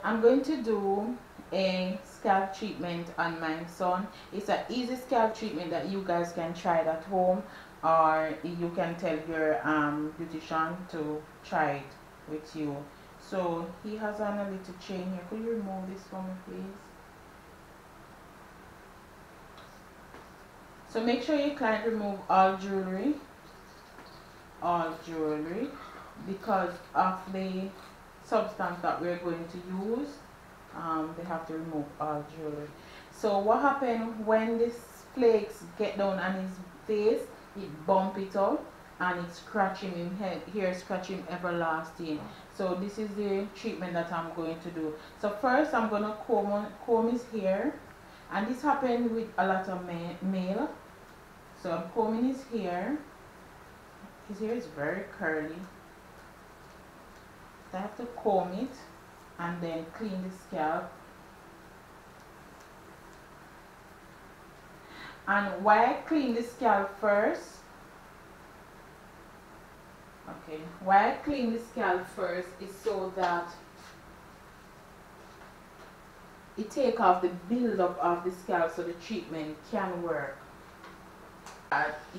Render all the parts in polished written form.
I'm going to do a scalp treatment on my son. It's an easy scalp treatment that you guys can try it at home, or you can tell your beautician to try it with you. So he has on a little chain here. Could you remove this for me, please? So make sure you client remove all jewelry, because of the substance that we're going to use. They have to remove all jewelry. So what happened when these flakes get down on his face, it bump it up and it scratch him in head here, scratch him everlasting. So this is the treatment that I'm going to do. So first I'm gonna comb his hair, and this happened with a lot of male. So I'm combing his hair. His hair is very curly. So I have to comb it and then clean the scalp. And why I clean the scalp first? Okay, why I clean the scalp first is so that it take off the buildup of the scalp so the treatment can work.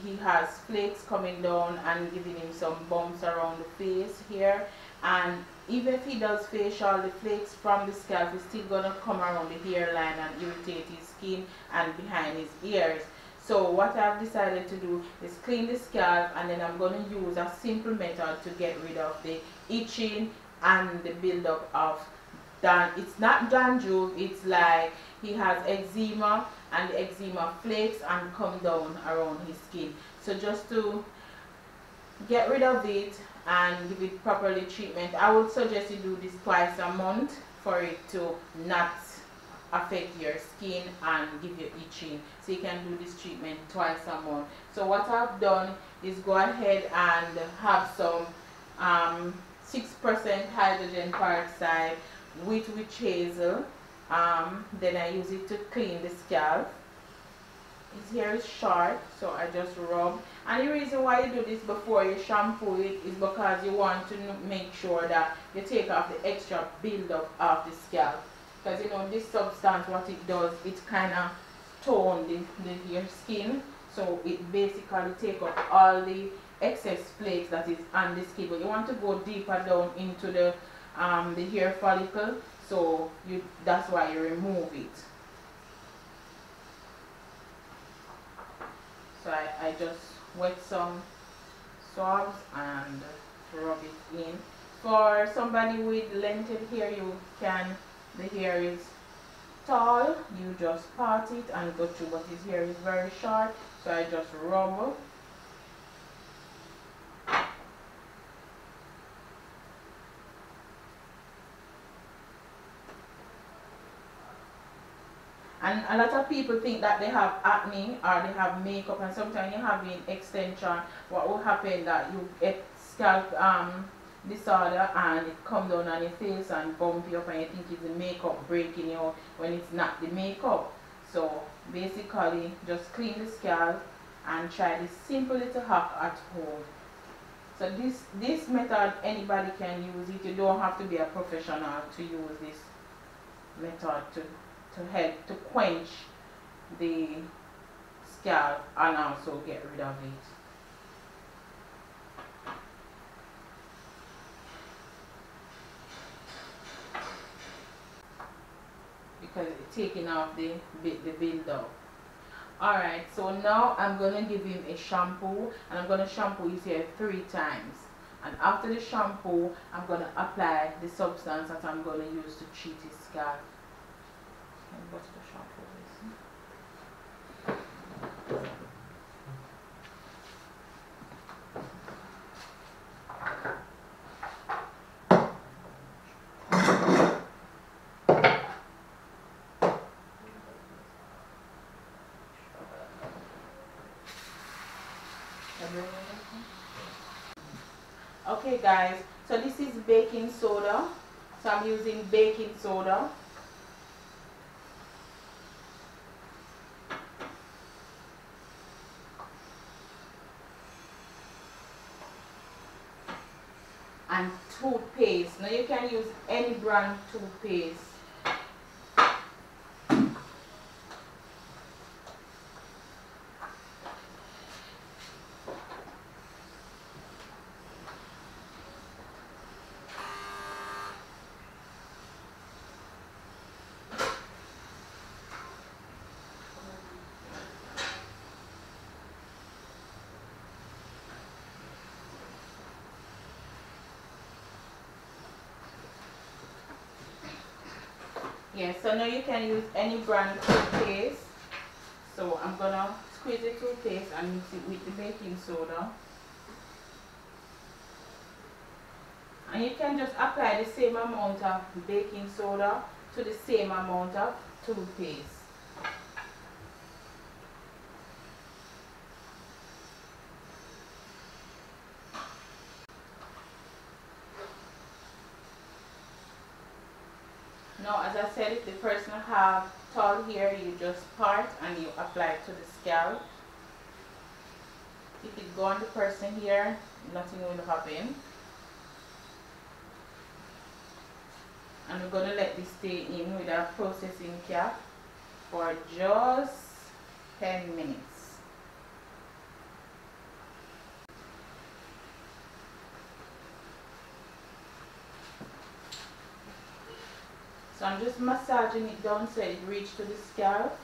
He has flakes coming down and giving him some bumps around the face here, and even if he does facial, the flakes from the scalp is still gonna come around the hairline and irritate his skin and behind his ears. So what I've decided to do is clean the scalp, and then I'm gonna use a simple method to get rid of the itching and the buildup of it's not dandruff, it's like he has eczema, and the eczema flakes and come down around his skin. So just to get rid of it and give it properly treatment, I would suggest you do this twice a month for it to not affect your skin and give you itching. So you can do this treatment twice a month. So what I've done is go ahead and have some 6% hydrogen peroxide with witch hazel. Then I use it to clean the scalp. His hair is short, so I just rub. And the reason why you do this before you shampoo it is because you want to make sure that you take off the extra buildup of the scalp. Because you know this substance, what it does, it kind of tone your skin. So it basically take up all the excess flakes that is on the skin. But you want to go deeper down into the hair follicle, so that's why you remove it. So I just wet some swabs and rub it in. For somebody with lengthened hair, the hair is tall, you just part it and go through, but his hair is very short, so I just rub. And a lot of people think that they have acne or they have makeup, and sometimes you have an extension. What will happen that you get scalp disorder and it come down on your face and bump you up, and you think it's the makeup breaking you when it's not the makeup. So basically just clean the scalp and try this simple little hack at home. So this method anybody can use it. You don't have to be a professional to use this method to help to quench the scalp and also get rid of it. Because it's taking off the build-up. Alright, so now I'm going to give him a shampoo, and I'm going to shampoo his hair 3 times. And after the shampoo, I'm going to apply the substance that I'm going to use to treat his scalp. What's the shampoo Okay guys, so this is baking soda. So I'm using baking soda. and toothpaste. Now you can use any brand toothpaste. Yeah, so now you can use any brand toothpaste. So I'm gonna squeeze the toothpaste and mix it with the baking soda. And you can just apply the same amount of baking soda to the same amount of toothpaste. Now, as I said, if the person have tall hair, you just part and you apply it to the scalp. If it go on the person here, nothing will happen. And we're going to let this stay in with our processing cap for just 10 minutes. So I'm just massaging it down so it reaches to the scalp.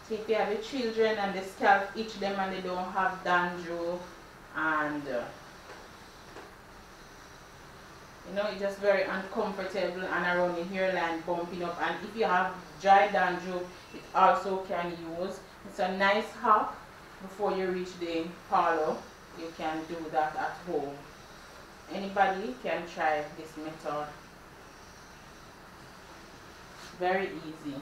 So if you have the children and the scalp itch them and they don't have dandruff and you know, it's just very uncomfortable and around the hairline bumping up, and if you have dry dandruff, it also can use. It's a nice hack before you reach the parlor. You can do that at home. Anybody can try this method. Very easy.